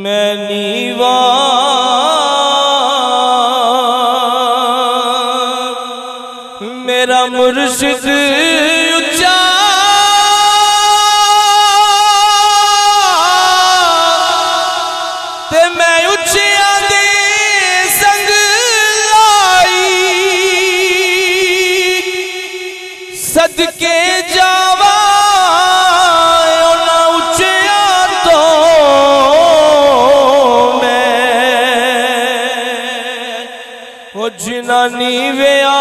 मैं नीवा मेरा मुर्शिद उच्चा ते मैं उच्चिया दे संग लाई सदके जावा उन्हां उच्चिया तो मैं वो जिन्हां नीविया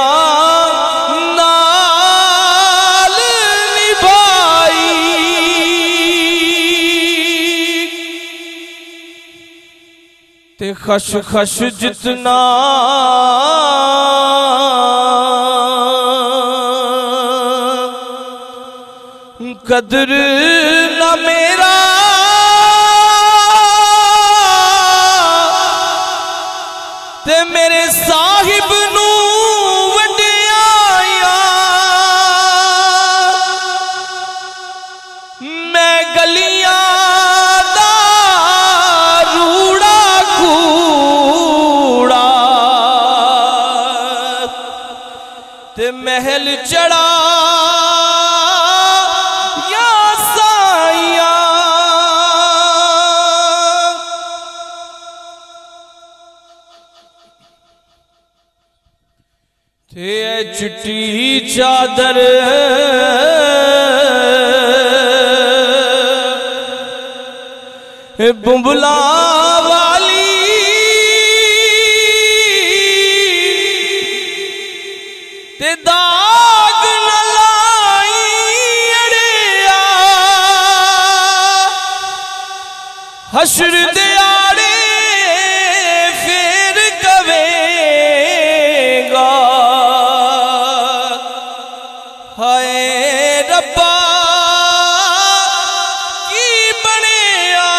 ते खश खश जितना कदर न मेरा ते मेरे साहिब नू वड्याया मैं गलियां महल चढ़ा या साया ते चिट्टी चादर बुंबला वाली ते दाग न लाई अड़िया हशर दे आड़े फेर कवेगा हाय रब्बा की बनिया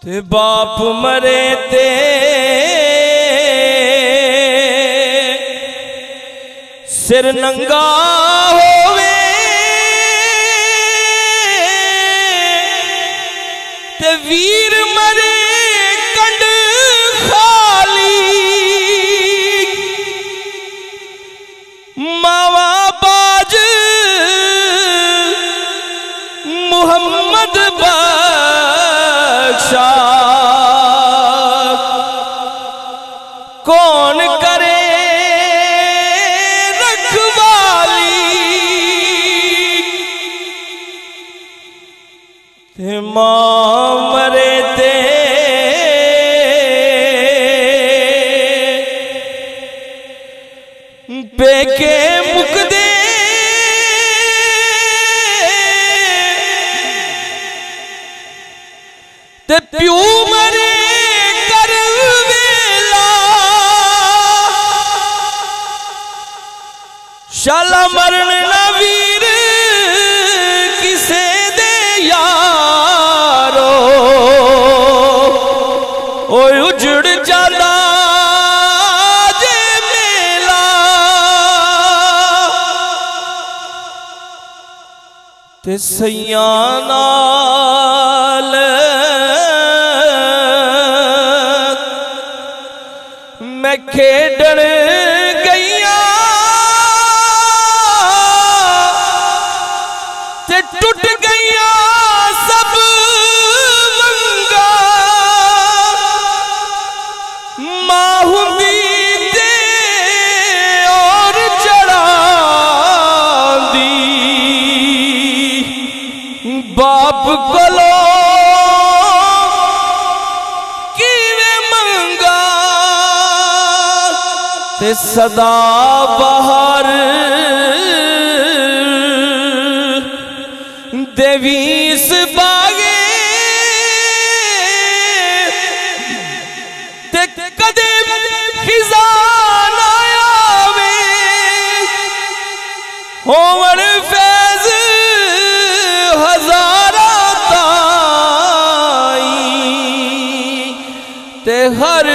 ते बाप मरे ते सिर नंगा होवे ते वीर मरे कंड खाली मावा बाज मुहम्मद बख्शा कौन करे मां मरे ते बेके मुकदे ते प्यू मरे कर वेला शाला मरण ना वीर किसे दे यारो ओ उजड़ जाला जे मेला ते सैयां नाल मैं खेडण गईया ते टूट गईया सब मंगा मां हुंदी ते और चढ़ांदी बाप कोलो ते सदा बहार देवीस बागे ते कदे खिजान आवे होवन फैज हजारा ताई ते हर